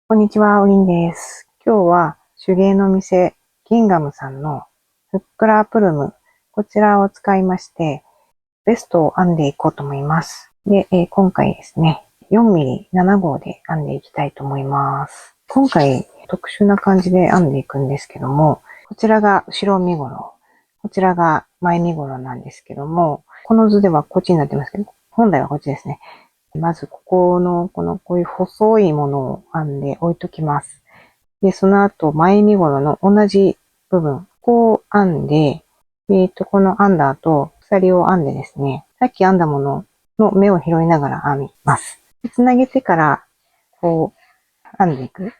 こんにちは、おりんです。今日は手芸の店、ギンガムさんのふっくらプルム、こちらを使いまして、ベストを編んでいこうと思います。で、今回ですね、4mm7 号で編んでいきたいと思います。今回、特殊な感じで編んでいくんですけども、こちらが後ろ身頃、こちらが前身頃なんですけども、この図ではこっちになってますけど、本来はこっちですね。まずここの、こういう細いものを編んで置いときます。で、その後、前身頃の同じ部分、ここを編んで、この編んだ後、鎖を編んでですね、さっき編んだものの目を拾いながら編みます。つなげてから、こう、編んでいく。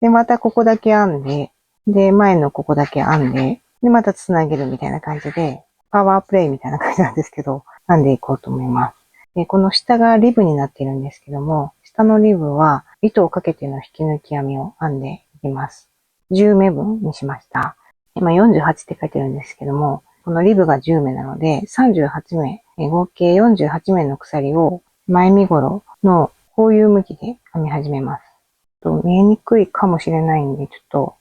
で、またここだけ編んで、で、前のここだけ編んで、で、またつなげるみたいな感じで、パワープレイみたいな感じなんですけど、編んでいこうと思います。で、この下がリブになっているんですけども、下のリブは糸をかけての引き抜き編みを編んでいきます。10目分にしました。今48って書いてるんですけども、このリブが10目なので、38目、合計48目の鎖を前身頃のこういう向きで編み始めます。見えにくいかもしれないんで、ちょっと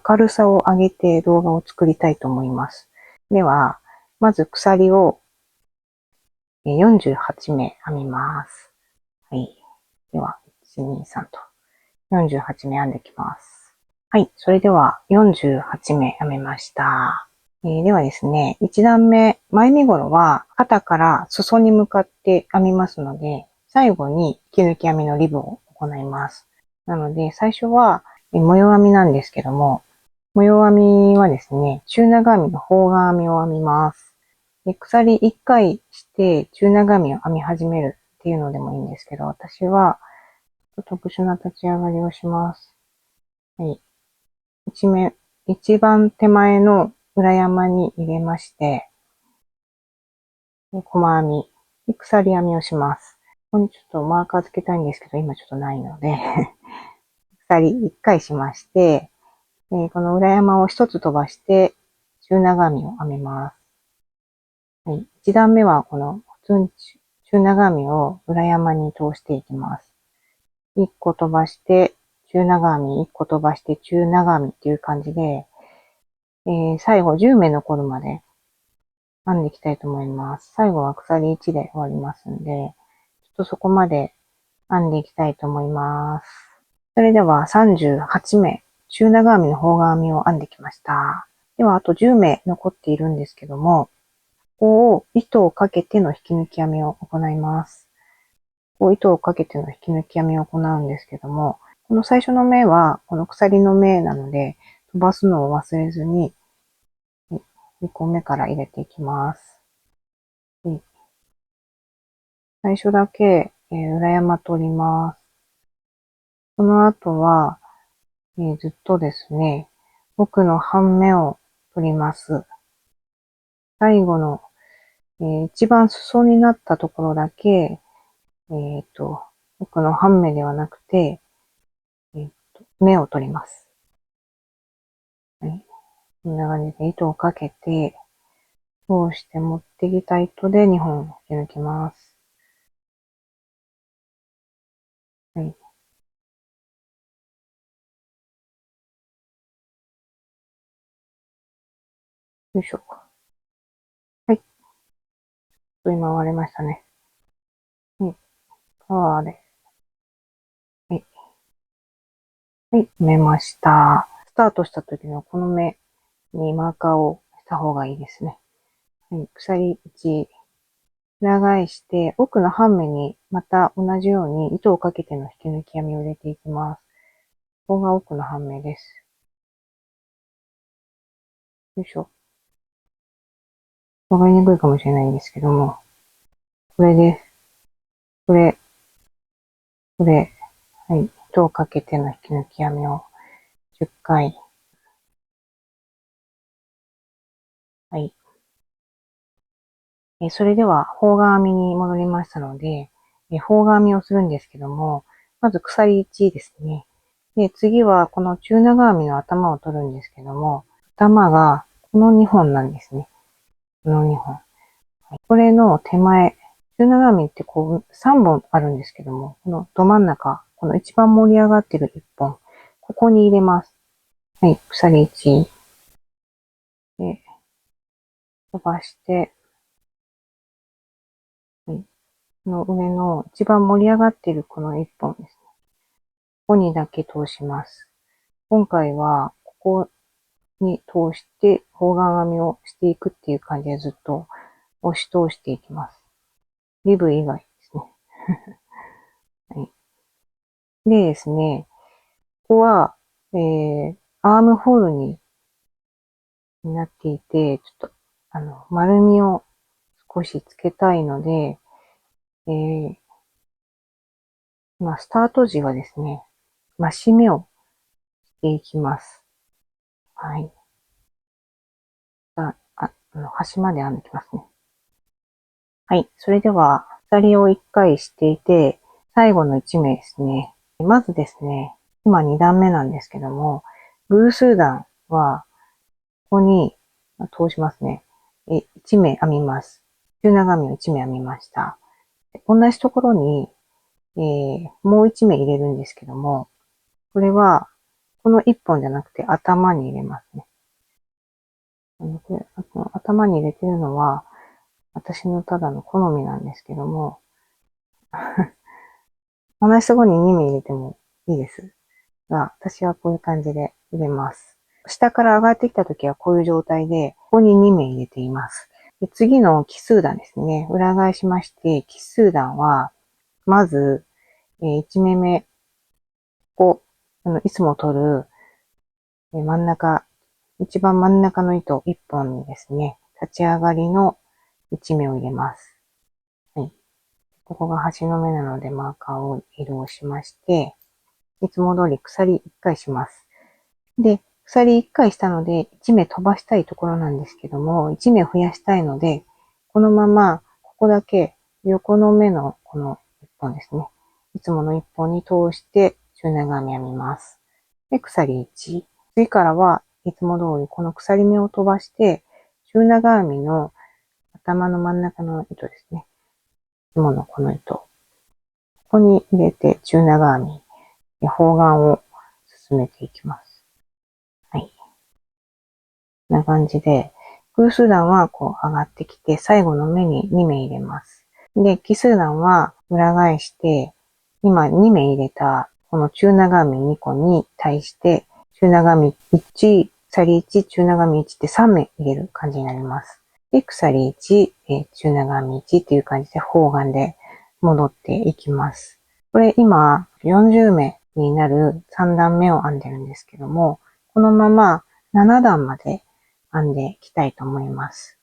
明るさを上げて動画を作りたいと思います。では、まず鎖を48目編みます。はい。では、1、2、3と48目編んでいきます。はい。それでは48目編めました。ではですね、1段目、前身頃は肩から裾に向かって編みますので、最後に引き抜き編みのリブを行います。なので、最初は模様編みなんですけども、模様編みはですね、中長編みの方眼編みを編みます。で、鎖1回して中長編みを編み始めるっていうのでもいいんですけど、私は特殊な立ち上がりをします。はい。一番手前の裏山に入れまして、細編み、で鎖編みをします。ここにちょっとマーカーつけたいんですけど、今ちょっとないので鎖1回しまして、この裏山を1つ飛ばして、中長編みを編みます。はい。1段目はこの普通に中長編みを裏山に通していきます。1個飛ばして、中長編み、1個飛ばして中長編みっていう感じで、最後10目残るまで編んでいきたいと思います。最後は鎖1で終わりますんで、ちょっとそこまで編んでいきたいと思います。それでは38目、中長編みの方側編みを編んできました。ではあと10目残っているんですけども、ここを糸をかけての引き抜き編みを行います。こう糸をかけての引き抜き編みを行うんですけども、この最初の目はこの鎖の目なので、飛ばすのを忘れずに、2個目から入れていきます。最初だけ、裏山取ります。その後は、ずっとですね、奥の半目を取ります。最後の、一番裾になったところだけ、奥の半目ではなくて、目を取ります。はい、こんな感じで糸をかけて、通して持ってきた糸で2本引き抜きます。はい。よいしょ。はい。今割れましたね。はい。パワーで。はい。はい。埋めました。スタートした時のこの目にマーカーをした方がいいですね。はい。鎖1、裏返して、奥の半目にまた同じように糸をかけての引き抜き編みを入れていきます。ここが奥の半目です。よいしょ。わかりにくいかもしれないんですけども、これです。これ、これ、はい。糸をかけての引き抜き編みを10回。はい。それでは、方眼編みに戻りましたので、方眼編みをするんですけども、まず鎖1ですね。で、次はこの中長編みの頭を取るんですけども、頭がこの2本なんですね。この2本。これの手前、中長編みってこう3本あるんですけども、このど真ん中、この一番盛り上がってる1本。ここに入れます。はい、鎖1。で、飛ばして、はい、この上の一番盛り上がっているこの1本ですね。ここにだけ通します。今回は、ここに通して、方眼編みをしていくっていう感じでずっと押し通していきます。リブ以外ですね。はい、でですね、ここは、アームホールになっていて、ちょっと、丸みを少しつけたいので、スタート時はですね、増し目をしていきます。はい。端まで編んでいきますね。はい。それでは、鎖を1回していて、最後の1目ですね。まずですね、今2段目なんですけども、偶数段は、ここに通しますね。1目編みます。中長編みを1目編みました。同じところに、もう1目入れるんですけども、これは、この1本じゃなくて頭に入れますね。これ頭に入れてるのは、私のただの好みなんですけども、同じところに2目入れてもいいですが、私はこういう感じで入れます。下から上がってきたときはこういう状態で、ここに2目入れています。で次の奇数段ですね。裏返しまして、奇数段は、まず、1目目、ここ、いつも取る、真ん中、一番真ん中の糸1本にですね、立ち上がりの1目を入れます。はい。ここが端の目なのでマーカーを移動しまして、いつも通り鎖1回します。で、鎖1回したので1目飛ばしたいところなんですけども、1目増やしたいので、このままここだけ横の目のこの1本ですね。いつもの1本に通して中長編み編みます。で、鎖1。次からはいつも通りこの鎖目を飛ばして、中長編みの頭の真ん中の糸ですね。いつものこの糸。ここに入れて中長編み、方眼を進めていきます。はい。こんな感じで、偶数段はこう上がってきて、最後の目に2目入れます。で、奇数段は裏返して、今2目入れたこの中長編み2個に対して、中長編み1、鎖1、中長編み1って3目入れる感じになります。で、鎖1、中長編み1っていう感じで方眼で戻っていきます。これ今40目になる3段目を編んでるんですけども、このまま7段まで編んでいきたいと思います。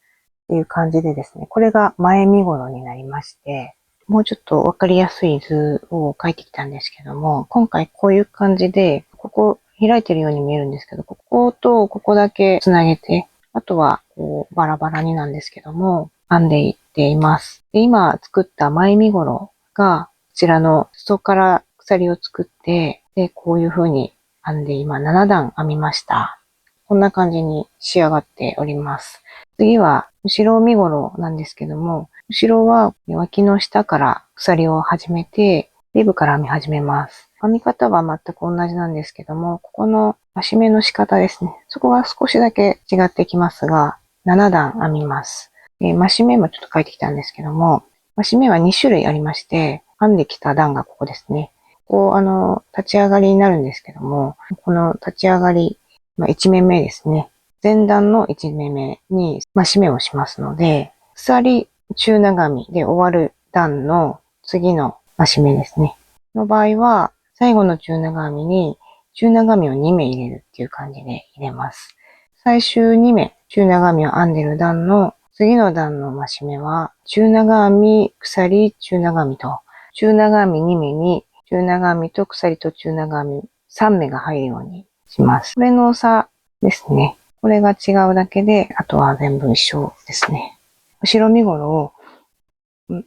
っていう感じでですね、これが前身頃になりまして、もうちょっとわかりやすい図を描いてきたんですけども、今回こういう感じで、ここ開いてるように見えるんですけど、こことここだけつなげて、あとはこうバラバラになんですけども、編んでいっています。で今作った前身頃が、こちらの裾から鎖を作って、で、こういう風に編んで今7段編みました。こんな感じに仕上がっております。次は、後ろ身ごろなんですけども、後ろは脇の下から鎖を始めて、リブから編み始めます。編み方は全く同じなんですけども、ここの増し目の仕方ですね。そこが少しだけ違ってきますが、7段編みます。増し目もちょっと書いてきたんですけども、増し目は2種類ありまして、編んできた段がここですね。こう、立ち上がりになるんですけども、この立ち上がり、1目目ですね。前段の1目目に増し目をしますので、鎖中長編みで終わる段の次の増し目ですね。の場合は、最後の中長編みに中長編みを2目入れるっていう感じで入れます。最終2目中長編みを編んでる段の次の段の増し目は、中長編み、鎖、中長編みと、中長編み2目に中長編みと鎖と中長編み3目が入るようにします。これの差ですね。これが違うだけで、あとは全部一緒ですね。後ろ身ごろを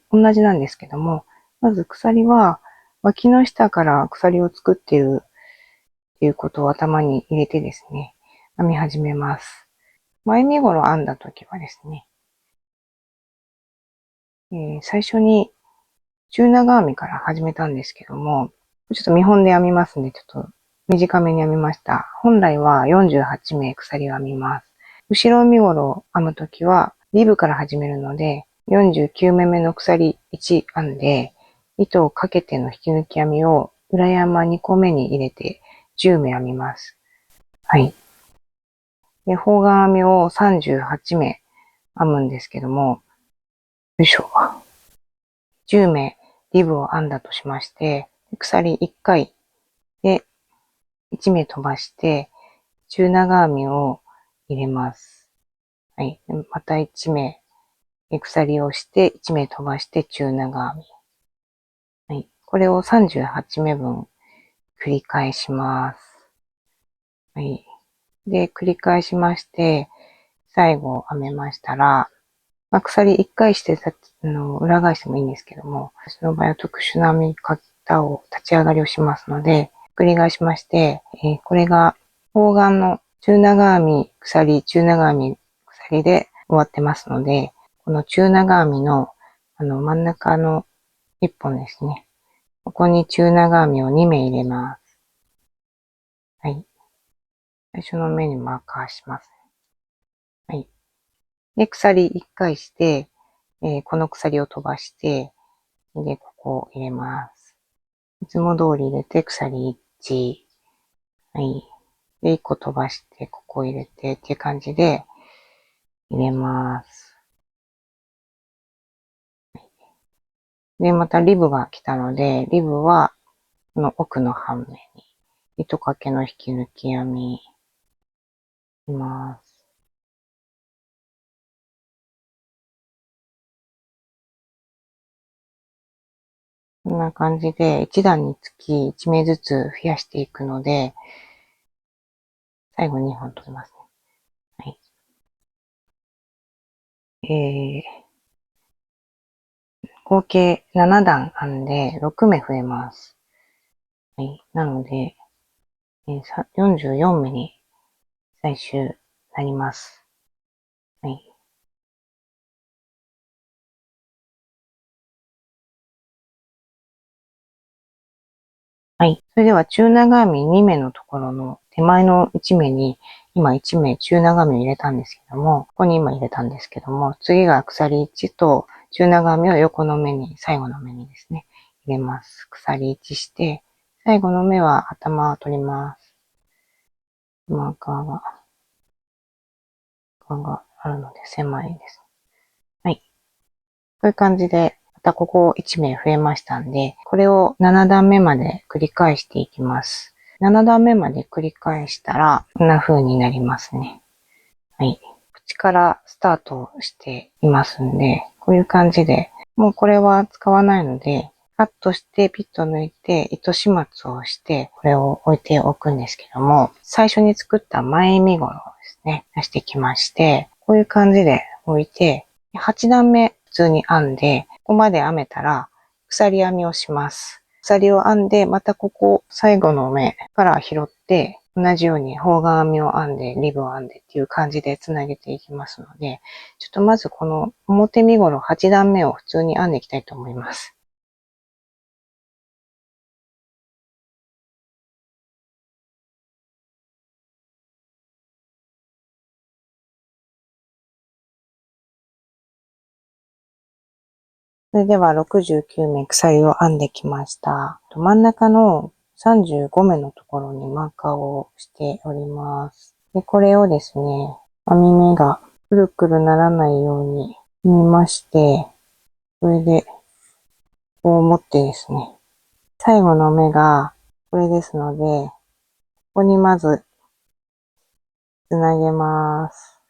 同じなんですけども、まず鎖は脇の下から鎖を作っているっていうことを頭に入れてですね、編み始めます。前身ごろ編んだ時はですね、最初に中長編みから始めたんですけども、ちょっと見本で編みますんで、ちょっと短めに編みました。本来は48目鎖を編みます。後ろ身ごろを編むときは、リブから始めるので、49目目の鎖1編んで、糸をかけての引き抜き編みを裏山2個目に入れて10目編みます。はい。で、方眼編みを38目編むんですけども、よいしょ。10目リブを編んだとしまして、鎖1回で1目飛ばして、中長編みを入れます。はい。また1目、鎖をして1目飛ばして中長編み。はい。これを38目分繰り返します。はい。で、繰り返しまして、最後編めましたら、鎖1回して裏返してもいいんですけども、私の場合は特殊な編み方を立ち上がりをしますので、繰り返しまして、これが方眼の中長編み、鎖、中長編み、鎖で終わってますので、この中長編みの真ん中の1本ですね。ここに中長編みを2目入れます。はい。最初の目にマーカーします。はい。で、鎖1回して、この鎖を飛ばして、で、ここを入れます。いつも通り入れて、鎖1。はい。で、1個飛ばして、ここを入れて、っていう感じで入れます。で、またリブが来たので、リブは、この奥の半目に、糸掛けの引き抜き編み、します。こんな感じで、1段につき1目ずつ増やしていくので、最後2本取りますね。はい。合計7段編んで6目増えます。はい。なので、44目に最終なります。はい。はい。それでは中長編み2目のところの手前の1目に今1目中長編みを入れたんですけども、ここに今入れたんですけども、次が鎖1と中長編みを横の目に、最後の目にですね、入れます。鎖1して、最後の目は頭を取ります。マーカーがあるので狭いです。はい。こういう感じで、またここ1名増えましたんで、これを7段目まで繰り返していきます。7段目まで繰り返したら、こんな風になりますね。はい。口からスタートしていますんで、こういう感じで、もうこれは使わないので、カットしてピッと抜いて糸始末をしてこれを置いておくんですけども、最初に作った前身頃をですね、出してきまして、こういう感じで置いて、8段目普通に編んで、ここまで編めたら鎖編みをします。鎖を編んで、またここ最後の目から拾って、同じように方眼編みを編んで、リブを編んでっていう感じでつなげていきますので、ちょっとまずこの表身ごろ8段目を普通に編んでいきたいと思います。それでは69目鎖を編んできました。真ん中の35目のところにマーカーをしております。で、これをですね、編み目がくるくるならないように編みまして、それで、こう持ってですね、最後の目がこれですので、ここにまずつなげます。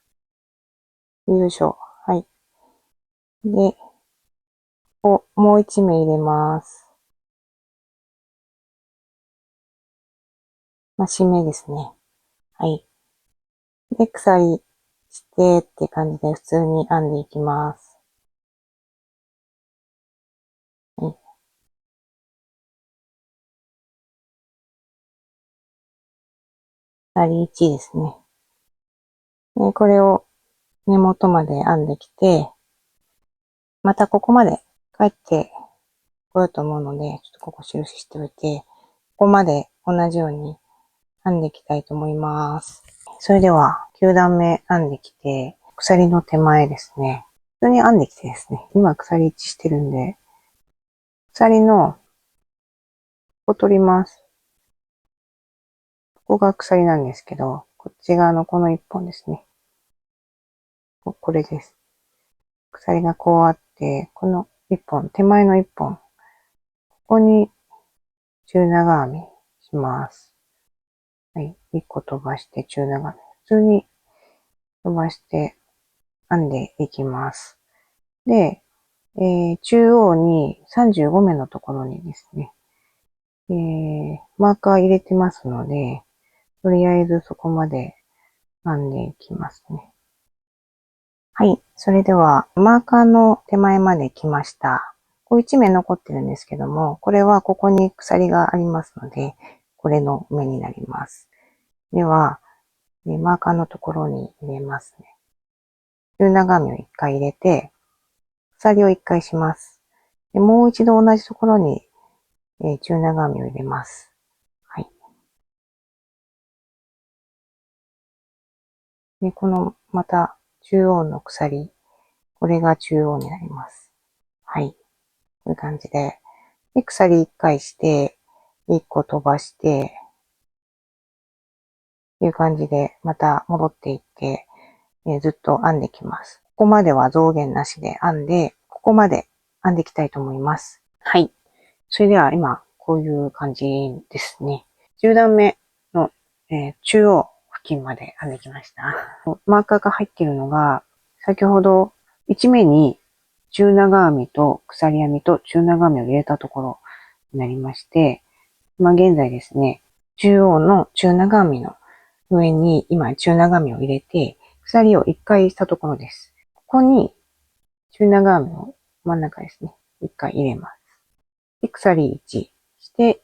よいしょ。はい。で、もう一目入れます。締めですね。はい。で、鎖してって感じで普通に編んでいきます。はい。鎖1ですね。で、これを根元まで編んできて、またここまで帰ってこようと思うので、ちょっとここ印しておいて、ここまで同じように編んでいきたいと思います。それでは、9段目編んできて、鎖の手前ですね。普通に編んできてですね。今鎖1してるんで、鎖の、ここ取ります。ここが鎖なんですけど、こっち側のこの1本ですね。これです。鎖がこうあって、この1本、手前の1本、ここに中長編みします。はい。1個飛ばして中長編み。普通に飛ばして編んでいきます。で、中央に35目のところにですね、マーカー入れてますので、とりあえずそこまで編んでいきますね。はい。それでは、マーカーの手前まで来ました。こう1目残ってるんですけども、これはここに鎖がありますので、これの目になります。では、マーカーのところに入れますね。中長編みを1回入れて、鎖を1回します。でもう一度同じところに、中長編みを入れます。はい。で、この、また、中央の鎖、これが中央になります。はい。こういう感じで。で、鎖1回して、1個飛ばして、という感じで、また戻っていって、ずっと編んできます。ここまでは増減なしで編んで、ここまで編んでいきたいと思います。はい。それでは今、こういう感じですね。10段目の、中央付近まで編んできました。マーカーが入っているのが、先ほど1目に中長編みと鎖編みと中長編みを入れたところになりまして、今現在ですね、中央の中長編みの上に今中長編みを入れて、鎖を1回したところです。ここに中長編みを真ん中ですね、1回入れます。で、鎖1して、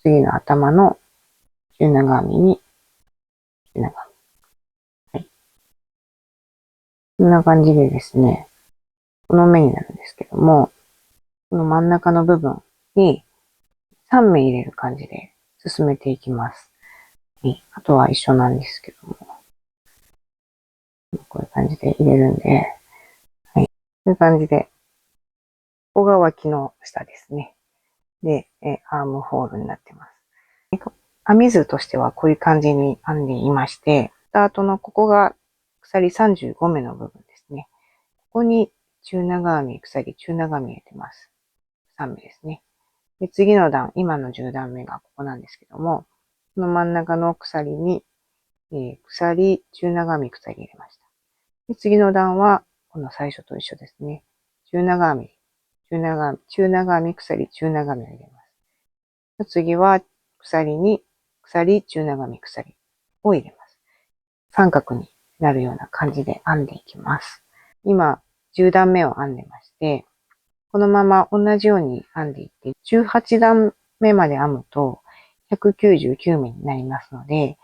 次の頭の中長編みに中長編み。はい。こんな感じでですね、この目になるんですけども、この真ん中の部分に3目入れる感じで進めていきます。あとは一緒なんですけども、こういう感じで入れるんで、はい。こういう感じで、ここが脇の下ですね。で、アームホールになってます。編み図としてはこういう感じに編んでいまして、スタートのここが鎖35目の部分ですね。ここに中長編み、鎖、中長編み入れてます。3目ですね。で、次の段、今の10段目がここなんですけども、この真ん中の鎖に、鎖、中長編み、鎖入れました。で、次の段は、この最初と一緒ですね。中長編み、中長編み、中長編み、鎖、中長編みを入れます。次は、鎖に、鎖、中長編み、鎖を入れます。三角になるような感じで編んでいきます。今、10段目を編んでまして、このまま同じように編んでいって、18段目まで編むと199目になりますので、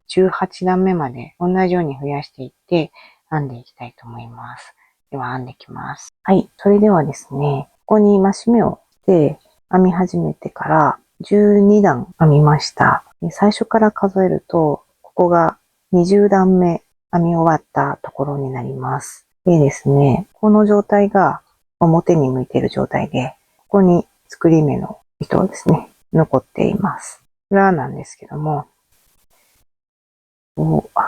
18段目まで同じように増やしていって編んでいきたいと思います。では編んでいきます。はい。それではですね、ここに増し目をして編み始めてから12段編みました。最初から数えると、ここが20段目編み終わったところになります。でですね、この状態が表に向いている状態で、ここに作り目の糸ですね、残っています。裏なんですけども、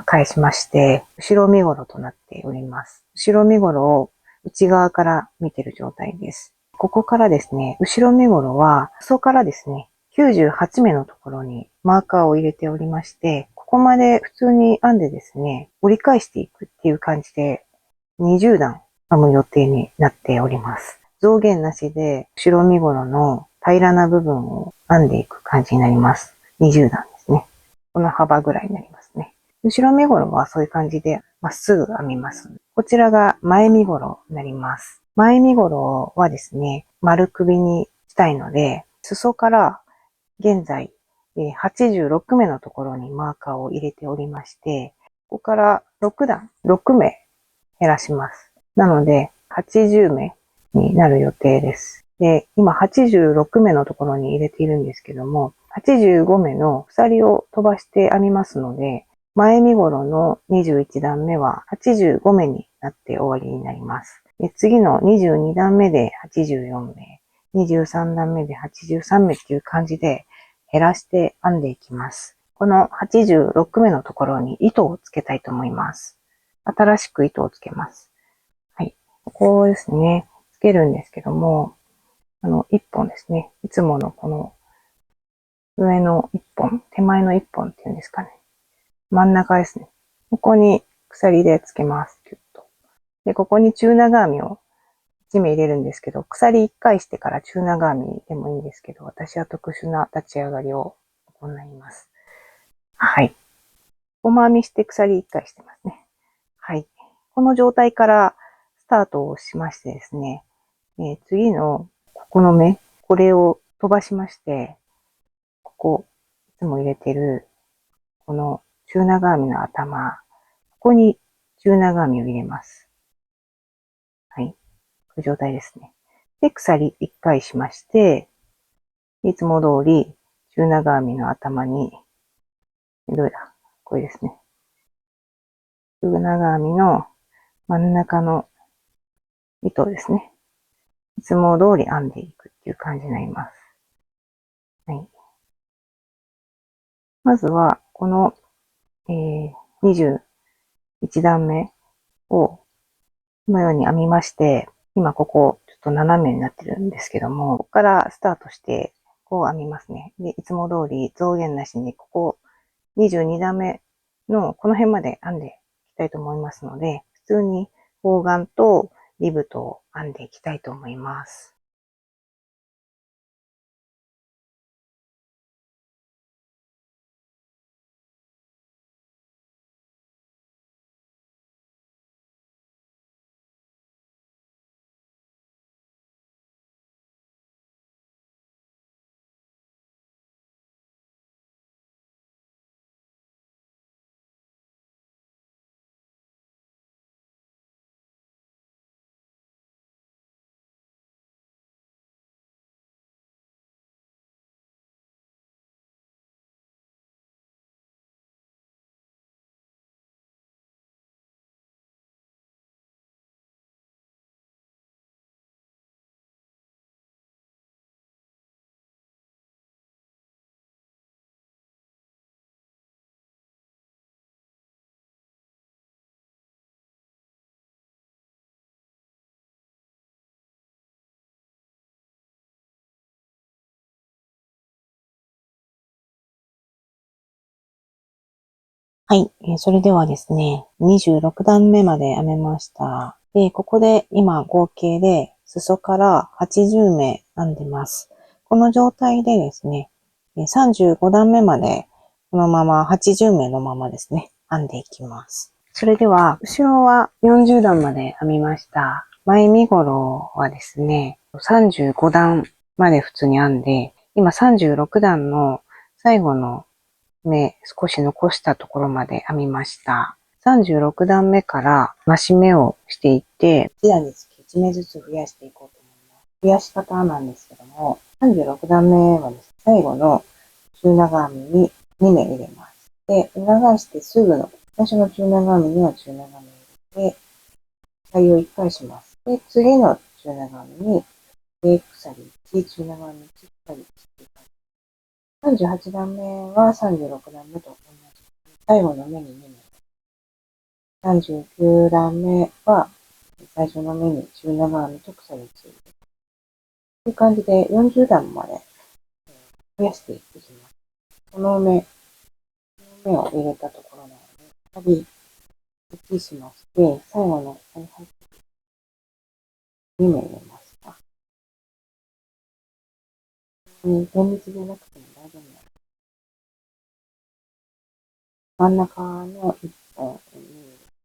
返しまして、後ろ身ごろとなっております。後ろ身ごろを内側から見ている状態です。ここからですね、後ろ身ごろは、裾からですね、98目のところにマーカーを入れておりまして、ここまで普通に編んでですね、折り返していくっていう感じで、20段編む予定になっております。増減なしで、後ろ身ごろの平らな部分を編んでいく感じになります。20段ですね。この幅ぐらいになりますね。後ろ身ごろはそういう感じでまっすぐ編みます。こちらが前身ごろになります。前身ごろはですね、丸首にしたいので、裾から現在86目のところにマーカーを入れておりまして、ここから6段、6目減らします。なので、80目になる予定です。で、今86目のところに入れているんですけども、85目の鎖を飛ばして編みますので、前身頃の21段目は85目になって終わりになります。で次の22段目で84目、23段目で83目っていう感じで減らして編んでいきます。この86目のところに糸をつけたいと思います。新しく糸をつけます。はい。ここですね。つけるんですけども、1本ですね。いつものこの上の1本、手前の1本っていうんですかね。真ん中ですね。ここに鎖でつけます。キュッと。で、ここに中長編みを1目入れるんですけど、鎖1回してから中長編みでもいいんですけど、私は特殊な立ち上がりを行います。はい。細編みして鎖1回してますね。はい。この状態からスタートをしましてですね、次のここの目、これを飛ばしまして、ここ、いつも入れてる、この中長編みの頭、ここに中長編みを入れます。はい。こういう状態ですね。で、鎖1回しまして、いつも通り中長編みの頭に、どれだこれですね。中長編みの真ん中の糸ですね。いつも通り編んでいくっていう感じになります。はい。まずは、この、21段目を、このように編みまして、今ここ、ちょっと斜めになってるんですけども、ここからスタートして、こう編みますね。で、いつも通り増減なしに、ここ、22段目のこの辺まで編んでいきたいと思いますので、普通に方眼とリブと編んでいきたいと思います。はい。それではですね、26段目まで編めました。で、ここで今合計で裾から80目編んでます。この状態でですね、35段目までこのまま80目のままですね、編んでいきます。それでは、後ろは40段まで編みました。前身頃はですね、35段まで普通に編んで、今36段の最後の目、少し残したところまで編みました。36段目から増し目をしていって、1段につき1目ずつ増やしていこうと思います。増やし方なんですけども、36段目はですね、最後の中長編みに2目入れます。で、裏返してすぐの最初の中長編みには中長編みを入れて、鎖を1回します。で、次の中長編みに、鎖1、中長編み1、鎖1、38段目は36段目と同じ。最後の目に2目。39段目は最初の目に中長編みと鎖をついて。という感じで40段まで増やしていきます。この目を入れたところなので、鎖1しまして、最後のここに入って2目入れます。厳密じゃなくても大丈夫なの。真ん中の1本に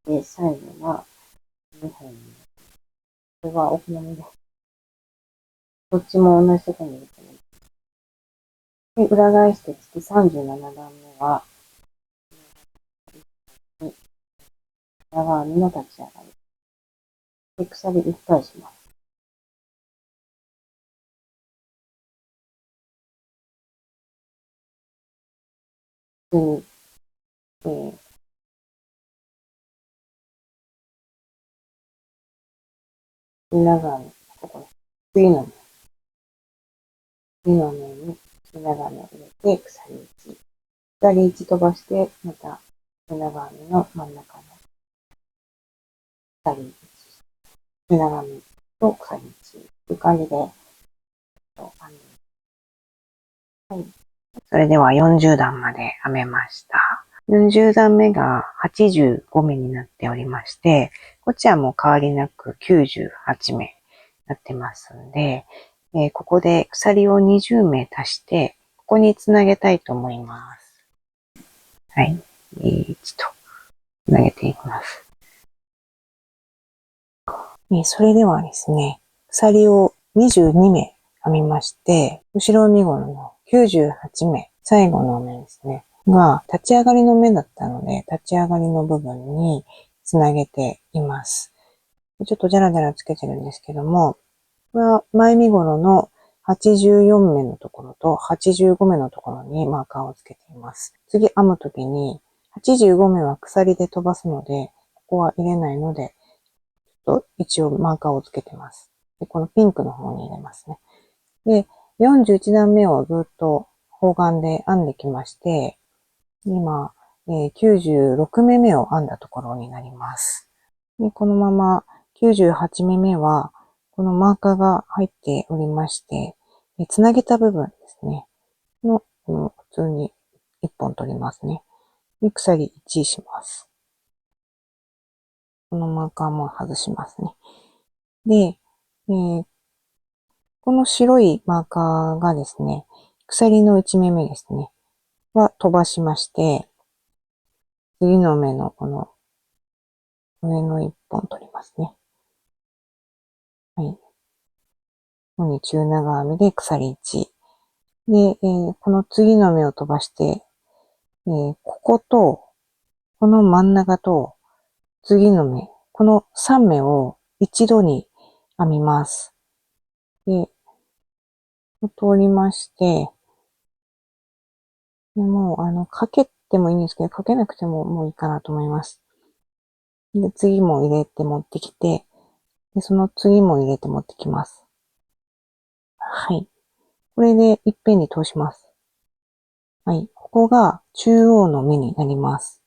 入れて、最後は2本に。これはお好みで。どっちも同じところに入れてもいい。で、裏返して次37段目は、長編みの立ち上がり。で、鎖1回します。に、えー、裏側に、ここです。次の目に裏側を入れて、鎖1。鎖1飛ばして、また、裏側の真ん中の鎖1。裏側と鎖1。という感じで、はい。それでは40段まで編めました。40段目が85目になっておりまして、こっちはもう変わりなく98目になってますんで、ここで鎖を20目足して、ここにつなげたいと思います。はい。1とつなげていきます。それではですね、鎖を22目編みまして、後ろ身ごろの98目、最後の目ですね、が立ち上がりの目だったので、立ち上がりの部分につなげています。ちょっとジャラジャラつけてるんですけども、これは前身ごろの84目のところと85目のところにマーカーをつけています。次編むときに85目は鎖で飛ばすので、ここは入れないので、一応マーカーをつけてます。で、このピンクの方に入れますね。で、41段目をずっと方眼で編んできまして、今、96目目を編んだところになります。で、このまま98目目は、このマーカーが入っておりまして、つなげた部分ですね。普通に1本取りますね。で、鎖1します。このマーカーも外しますね。で、この白いマーカーがですね、鎖の1目目ですね、は飛ばしまして、次の目のこの上の1本取りますね。はい。ここに中長編みで鎖1。で、この次の目を飛ばして、ここと、この真ん中と、次の目、この3目を一度に編みます。で、通りまして、でもう、かけてもいいんですけど、かけなくてももういいかなと思います。で、次も入れて持ってきて、で、その次も入れて持ってきます。はい。これでいっぺんに通します。はい。ここが中央の目になります。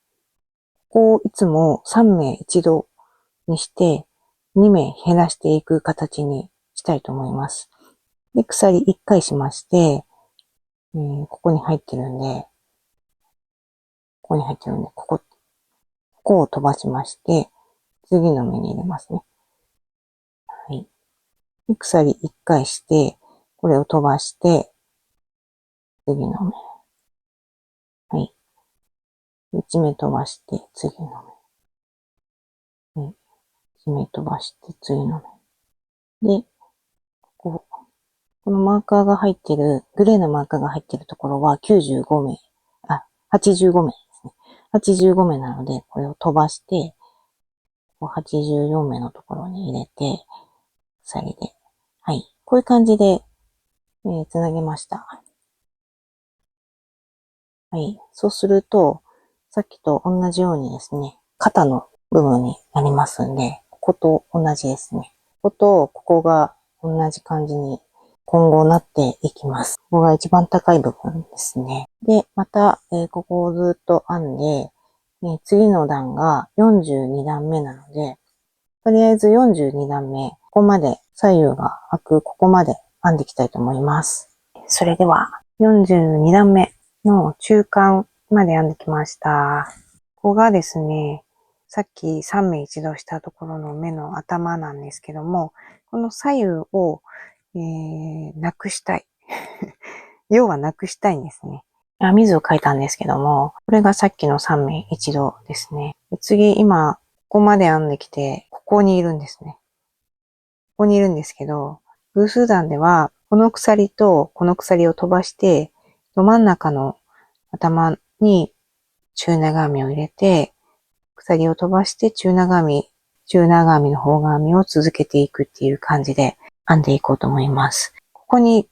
ここをいつも3目一度にして、2目減らしていく形にしたいと思います。で、鎖1回しまして、ここに入ってるんで、ここを飛ばしまして、次の目に入れますね。はい。で、鎖1回して、これを飛ばして、次の目。はい。1目飛ばして、次の目。1目飛ばして、次の目。で、このマーカーが入ってる、グレーのマーカーが入ってるところは95目、85目ですね。85目なので、これを飛ばして、84目のところに入れて、鎖で。はい。こういう感じで、つなげました。はい。そうすると、さっきと同じようにですね、肩の部分になりますんで、ここと同じですね。こことここが同じ感じに今後なっていきます。ここが一番高い部分ですね。で、また、ここをずっと編んで、次の段が42段目なので、とりあえず42段目、ここまで左右が開く、ここまで編んでいきたいと思います。それでは、42段目の中間まで編んできました。ここがですね、さっき3目一度したところの目の頭なんですけども、この左右を、なくしたい。要はなくしたいんですね。編み図を書いたんですけども、これがさっきの3目一度ですね。次、今、ここまで編んできて、ここにいるんですね。ここにいるんですけど、偶数段では、この鎖とこの鎖を飛ばして、ど真ん中の頭に中長編みを入れて、鎖を飛ばして中長編みの方編みを続けていくっていう感じで編んでいこうと思います。ここに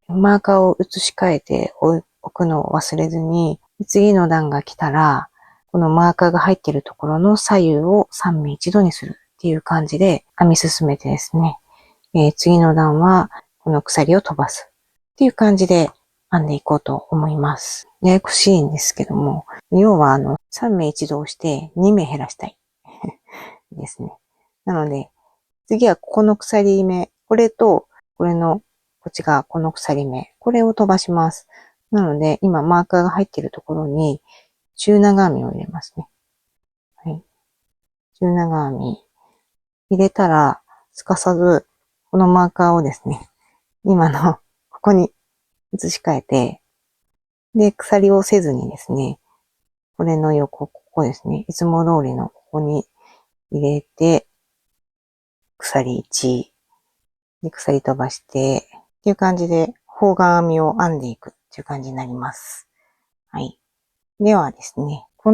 マーカーを移し替えておくのを忘れずに、次の段が来たら、このマーカーが入っているところの左右を3目一度にするっていう感じで編み進めてですね、次の段はこの鎖を飛ばすっていう感じで編んでいこうと思います。ややこしいんですけども、要は3目一度をして2目減らしたいですね。なので、次はここの鎖目、これとこれのこっちがこの鎖目、これを飛ばします。なので、今マーカーが入っているところに中長編みを入れますね。はい。中長編み入れたら、すかさずこのマーカーをですね、今のここに移し替えて、で、鎖をせずにですね、これの横、ここですね、いつも通りのここに入れて、鎖1、で、鎖飛ばして、っていう感じで方眼編みを編んでいくっていう感じになります。はい。ではですね、こ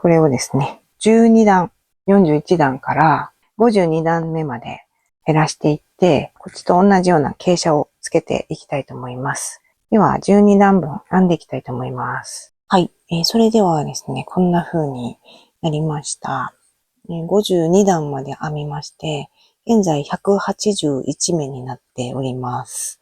れをですね、12段、41段から52段目まで減らしていって、こっちと同じような傾斜をつけていきたいと思います。では、12段分編んでいきたいと思います。はい。それではですね、こんな風になりました。52段まで編みまして、現在181目になっております。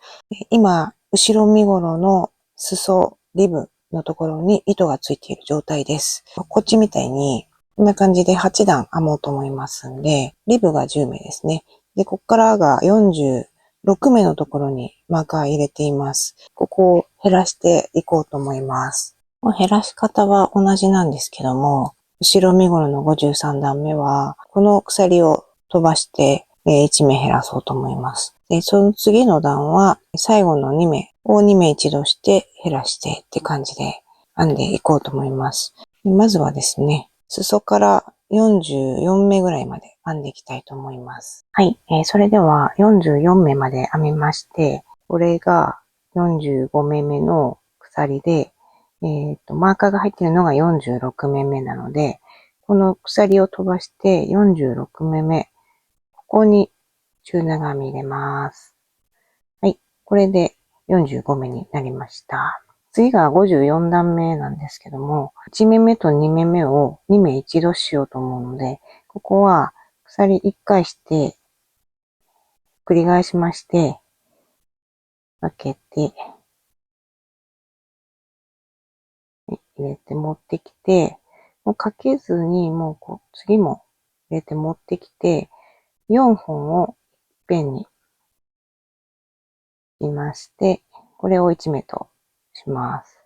今、後ろ身ごろの裾、リブのところに糸がついている状態です。こっちみたいに、こんな感じで8段編もうと思いますんで、リブが10目ですね。で、こっからが46目のところにマーカー入れています。ここを減らしていこうと思います。減らし方は同じなんですけども、後ろ身ごろの53段目は、この鎖を飛ばして1目減らそうと思います。で、その次の段は、最後の2目を2目一度して減らしてって感じで編んでいこうと思います。まずはですね、裾から44目ぐらいまで編んでいきたいと思います。はい、それでは44目まで編みまして、これが45目目の鎖で、マーカーが入っているのが46目目なので、この鎖を飛ばして46目目、ここに中長編み入れます。はい。これで45目になりました。次が54段目なんですけども、1目目と2目目を2目一度しようと思うので、ここは鎖1回して、繰り返しまして、分けて、入れて持ってきて、もうかけずに、もう次も入れて持ってきて、4本をいっぺんにしまして、これを1目とします。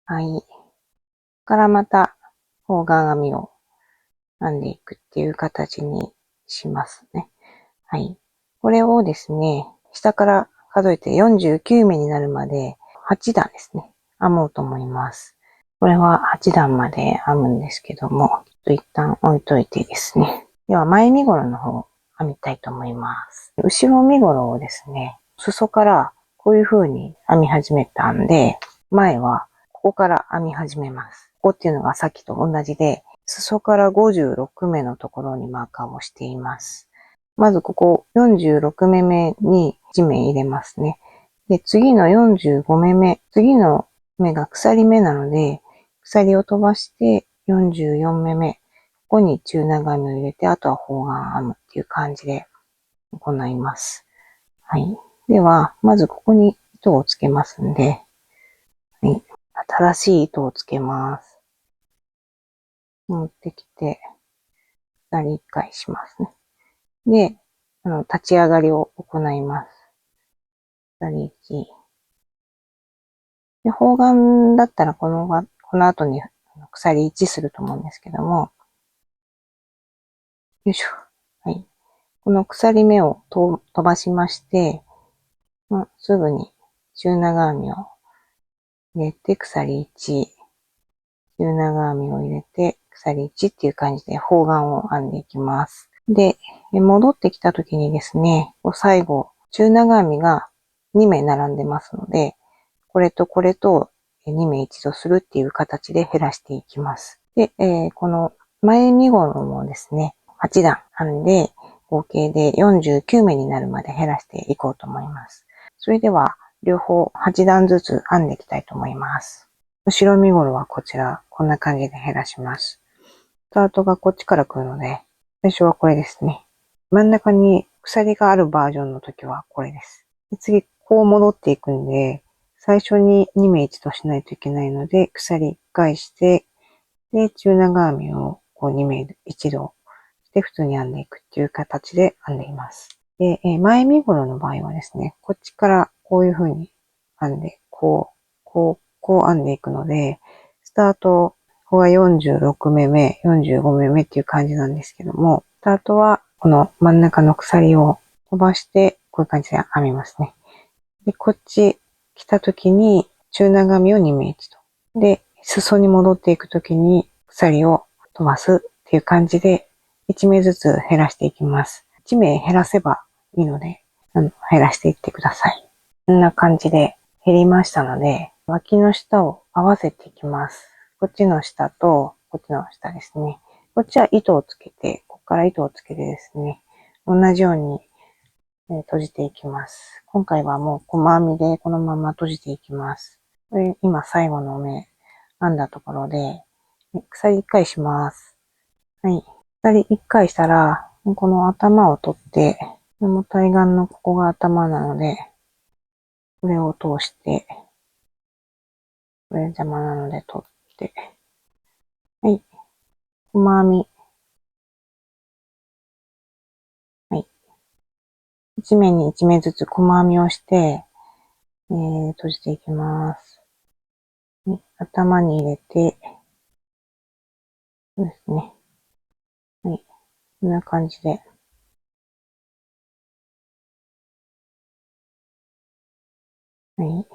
はい。からまた方眼編みを編んでいくっていう形にしますね。はい。これをですね、下から数えて49目になるまで8段ですね、編もうと思います。これは8段まで編むんですけども、一旦置いといてですね。では前身ごろの方編みたいと思います。後ろ身ごろをですね、裾からこういう風に編み始めたんで、前はここから編み始めます。ここっていうのがさっきと同じで、裾から56目のところにマーカーをしています。まずここ46目目に1目入れますね。で、次の45目目、次の目が鎖目なので、鎖を飛ばして44目目、ここに中長編みを入れて、あとは方眼編むっていう感じで行います。はい。では、まずここに糸をつけますんで、はい。新しい糸をつけます。持ってきて、鎖1回しますね。で、立ち上がりを行います。鎖1。で、方眼だったらこの後に鎖1すると思うんですけども、よいしょ。はい。この鎖目を飛ばしまして、すぐに中長編みを入れて鎖1、中長編みを入れて鎖1っていう感じで方眼を編んでいきます。で、戻ってきた時にですね、最後、中長編みが2目並んでますので、これとこれと2目一度するっていう形で減らしていきます。で、この前身ごろもですね、8段編んで、合計で49目になるまで減らしていこうと思います。それでは、両方8段ずつ編んでいきたいと思います。後ろ身ごろはこちら、こんな感じで減らします。スタートがこっちから来るので、最初はこれですね。真ん中に鎖があるバージョンの時はこれです。で次、こう戻っていくんで、最初に2目一度しないといけないので、鎖1回して、で、中長編みをこう2目一度して普通に編んでいくっていう形で編んでいます。で、前身頃の場合はですね、こっちからこういう風に編んで、こう編んでいくので、スタート、ここが46目目、45目目っていう感じなんですけども、スタートはこの真ん中の鎖を飛ばして、こういう感じで編みますね。で、こっち来た時に中長編みを2目一度。で、裾に戻っていく時に鎖を飛ばすっていう感じで1目ずつ減らしていきます。1目減らせばいいので、減らしていってください。こんな感じで減りましたので、脇の下を合わせていきます。こっちの下とこっちの下ですね。こっちは糸をつけて、こっから糸をつけてですね、同じように閉じていきます。今回はもう細編みでこのまま閉じていきます。これ今最後の目編んだところで、鎖1回します。はい。鎖1回したら、この頭を取って、この対岸のここが頭なので、これを通して、これ邪魔なので取って、はい。細編み。はい。1目に1目ずつ細編みをして、閉じていきます。頭に入れて、そうですね。はい。こんな感じで。はい。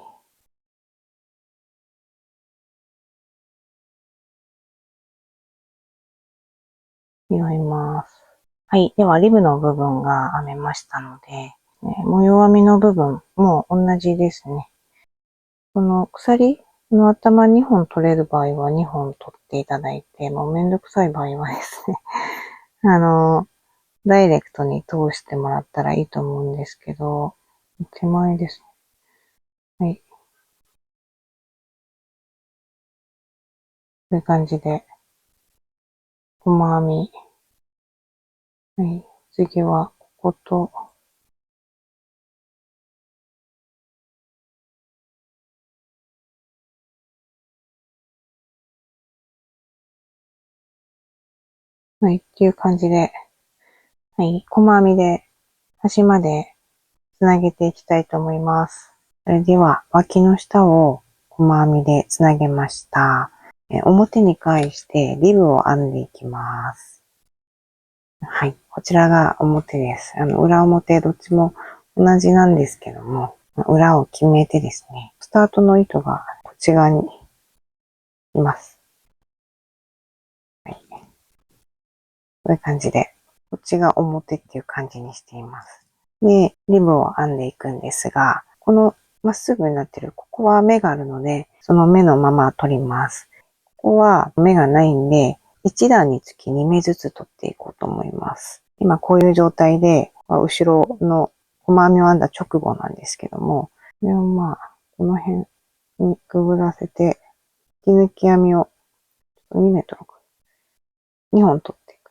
拾います。はい。では、リブの部分が編めましたので、模様編みの部分も同じですね。この鎖の頭2本取れる場合は2本取っていただいて、もうめんどくさい場合はですね、ダイレクトに通してもらったらいいと思うんですけど、手前ですね。はい。こういう感じで、細編み。はい。次は、ここと、はい。っていう感じで、はい。細編みで端までつなげていきたいと思います。それでは、脇の下を細編みでつなげました。表に返してリブを編んでいきます。はい。こちらが表です。裏表どっちも同じなんですけども、裏を決めてですね、スタートの糸がこっち側にいます。はい。こういう感じで、こっちが表っていう感じにしています。で、リブを編んでいくんですが、このまっすぐになってる、ここは目があるので、その目のまま取ります。ここは目がないんで、1段につき2目ずつ取っていこうと思います。今こういう状態で、後ろの細編みを編んだ直後なんですけども、これをこの辺にくぐらせて、引き抜き編みを2目取ろうか。2本取っていく。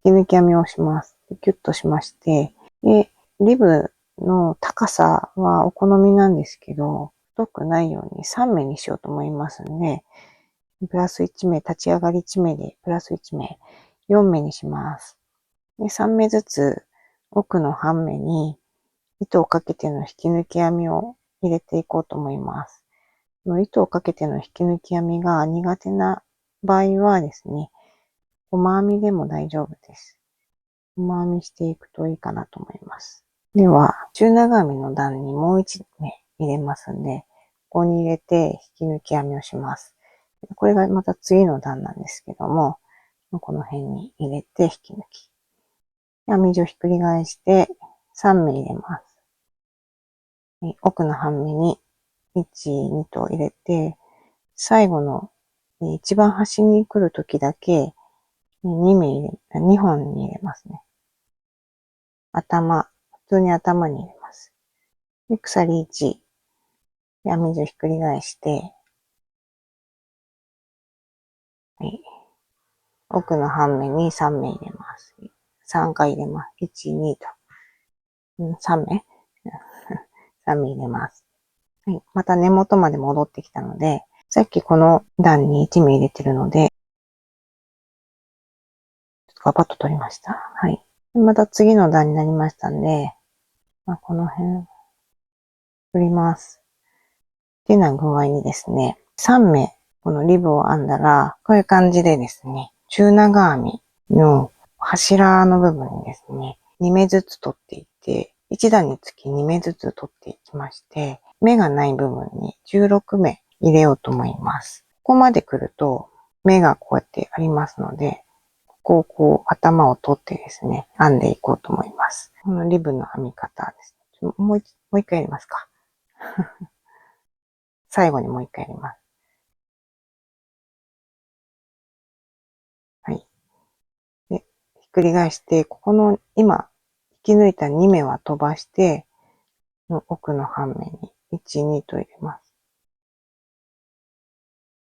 引き抜き編みをします。キュッとしまして、で、リブの高さはお好みなんですけど、太くないように3目にしようと思いますんで、プラス1目、立ち上がり1目で、プラス1目、4目にします。で、3目ずつ奥の半目に糸をかけての引き抜き編みを入れていこうと思います。糸をかけての引き抜き編みが苦手な場合はですね、細編みでも大丈夫です。細編みしていくといいかなと思います。では、中長編みの段にもう1目入れますんで、ここに入れて引き抜き編みをします。これがまた次の段なんですけども、この辺に入れて引き抜き。編み地をひっくり返して3目入れます。奥の半目に1、2と入れて、最後の一番端に来るときだけ2本に入れますね。普通に頭に入れます。で、鎖1、で編み地をひっくり返して、はい、奥の半目に3目入れます。3回入れます。1、2と。3目3目入れます。はい、また根元まで戻ってきたので、さっきこの段に1目入れてるので、パパッと取りました。はい。また次の段になりましたんで、この辺、取ります。っていうような具合にですね、3目、このリブを編んだら、こういう感じでですね、中長編みの柱の部分にですね、2目ずつ取っていって、1段につき2目ずつ取っていきまして、目がない部分に16目入れようと思います。ここまで来ると、目がこうやってありますので、こう頭を取ってですね、編んでいこうと思います。このリブの編み方ですね。もう一回やりますか。最後にもう一回やります。はい。で、ひっくり返して、ここの今、引き抜いた2目は飛ばして、奥の半目に1、2と入れます。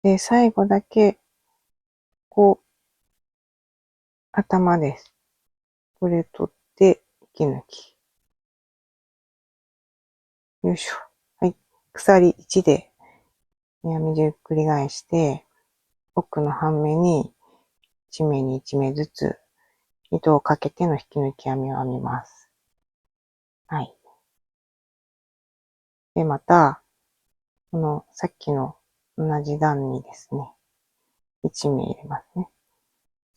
で、最後だけ、頭です。これ取って、引き抜き。よいしょ。はい。鎖1で、編み地をひっくり返して、奥の半目に1目に1目ずつ糸をかけての引き抜き編みを編みます。はい。で、また、このさっきの同じ段にですね、1目入れますね。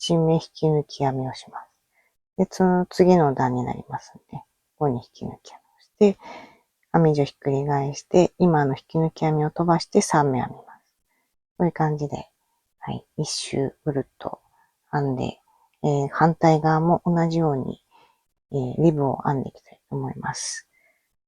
1目引き抜き編みをします。で、その次の段になりますので、ここに引き抜き編みをして、編み地をひっくり返して、今の引き抜き編みを飛ばして3目編みます。こういう感じで、はい、一周ぐるっと編んで、反対側も同じように、リブを編んでいきたいと思います。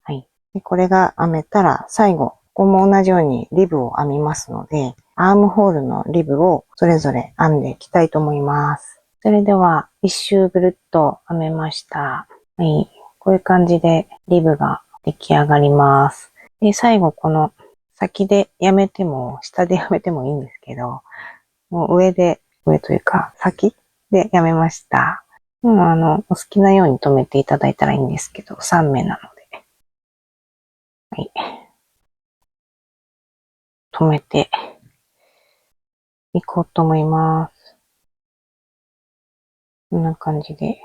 はい。でこれが編めたら、最後、ここも同じようにリブを編みますので、アームホールのリブをそれぞれ編んでいきたいと思います。それでは、一周ぐるっと編めました。はい。こういう感じでリブが出来上がります。で、最後この先でやめても、下でやめてもいいんですけど、もう上というか先でやめました。もうお好きなように留めていただいたらいいんですけど、3目なので。はい。止めていこうと思います。こんな感じで。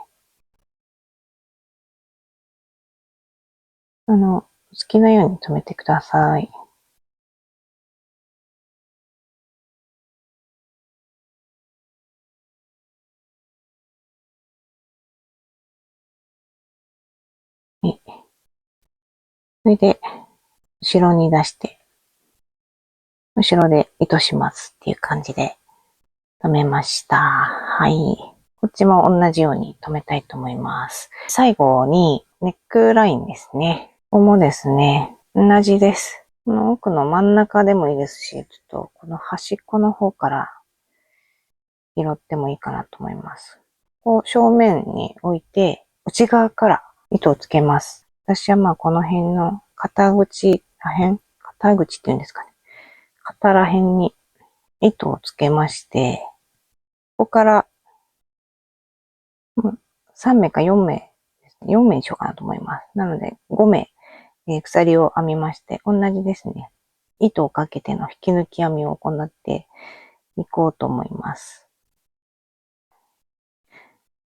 好きなように止めてください。はい。それで、後ろに出して、後ろで糸しますっていう感じで止めました。はい。こっちも同じように止めたいと思います。最後にネックラインですね。ここもですね、同じです。この奥の真ん中でもいいですし、ちょっとこの端っこの方から拾ってもいいかなと思います。こう正面に置いて、内側から糸をつけます。私はこの辺の肩口っていうんですかね。肩ら辺に糸をつけまして、ここから3目か4目ですね。4目にしようかなと思います。なので5目、鎖を編みまして、同じですね。糸をかけての引き抜き編みを行っていこうと思います。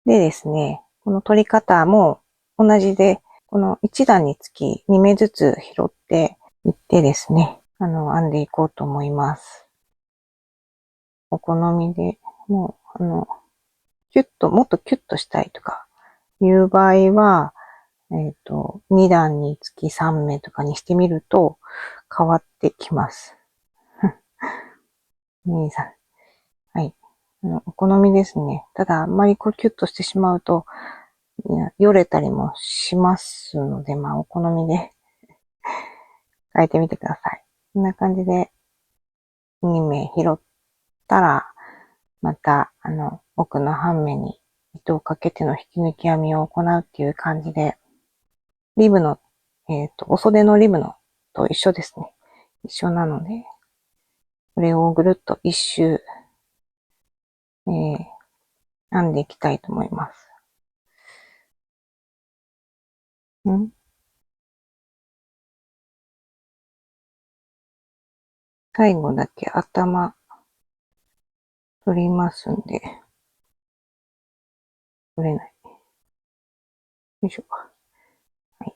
でですね、この取り方も同じで、この1段につき2目ずつ拾っていってですね、編んでいこうと思います。お好みで、もう、もっとキュッとしたいとかいう場合は、2段につき3目とかにしてみると変わってきます。2、3。はい。お好みですね。ただ、あんまりキュッとしてしまうと、よれたりもしますので、お好みで変えてみてください。こんな感じで2目拾ったら、また、奥の半目に糸をかけての引き抜き編みを行うっていう感じで、リブの、お袖のリブのと一緒ですね。一緒なので、これをぐるっと一周、編んでいきたいと思います。最後だけ頭取りますんで、取れない。よいしょ。はい。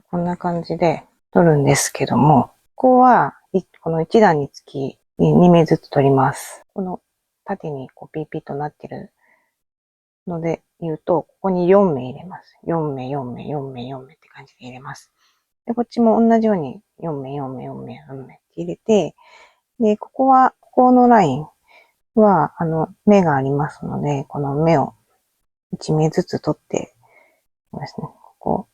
こんな感じで取るんですけども、ここは、この1段につき2目ずつ取ります。この縦にこうピーピーとなってるので言うと、ここに4目入れます。4目、4目、4目、4目って感じで入れます。で、こっちも同じように4目、4目、4目、4目って入れて、で、ここのラインは、目がありますので、この目を1目ずつ取って、ですね、ここを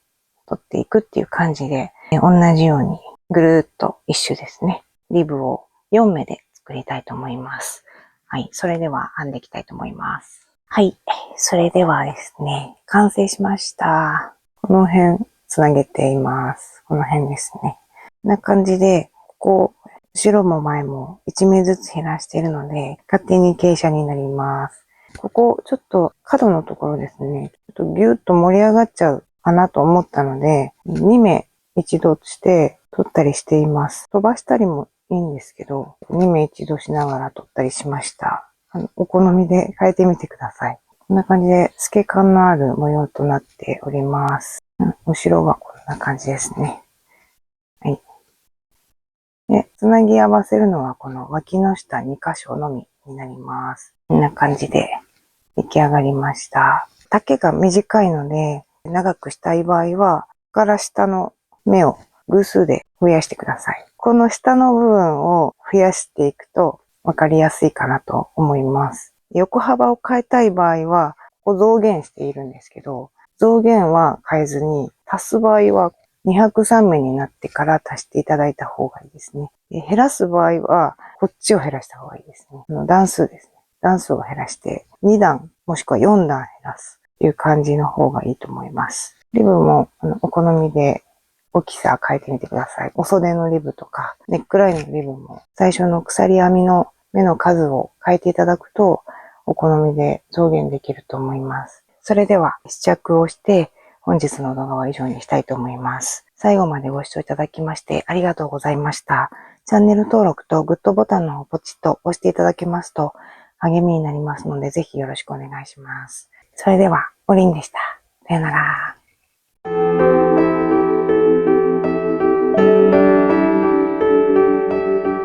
取っていくっていう感じで、同じようにぐるーっと一周ですね。リブを4目で作りたいと思います。はい。それでは編んでいきたいと思います。はい。それではですね、完成しました。この辺つなげています。この辺ですね。こんな感じで、ここ、後ろも前も1目ずつ減らしているので、勝手に傾斜になります。ここ、ちょっと角のところですね、ちょっとギュッと盛り上がっちゃうかなと思ったので、2目一度して取ったりしています。飛ばしたりもいいんですけど、2目一度しながら取ったりしました。お好みで変えてみてください。こんな感じで透け感のある模様となっております。後ろはこんな感じですね。はい。で、つなぎ合わせるのはこの脇の下2箇所のみになります。こんな感じで出来上がりました。丈が短いので、長くしたい場合は、ここから下の目を偶数で増やしてください。この下の部分を増やしていくと分かりやすいかなと思います。横幅を変えたい場合は、ここ増減しているんですけど、増減は変えずに、足す場合は203目になってから足していただいた方がいいですね。減らす場合は、こっちを減らした方がいいですね。段数ですね。段数を減らして、2段もしくは4段減らすという感じの方がいいと思います。リブもお好みで大きさ変えてみてください。お袖のリブとか、ネックラインのリブも最初の鎖編みの目の数を変えていただくと、お好みで増減できると思います。それでは試着をして、本日の動画は以上にしたいと思います。最後までご視聴いただきましてありがとうございました。チャンネル登録とグッドボタンの方をポチッと押していただけますと励みになりますので、ぜひよろしくお願いします。それでは、おりんでした。さよなら。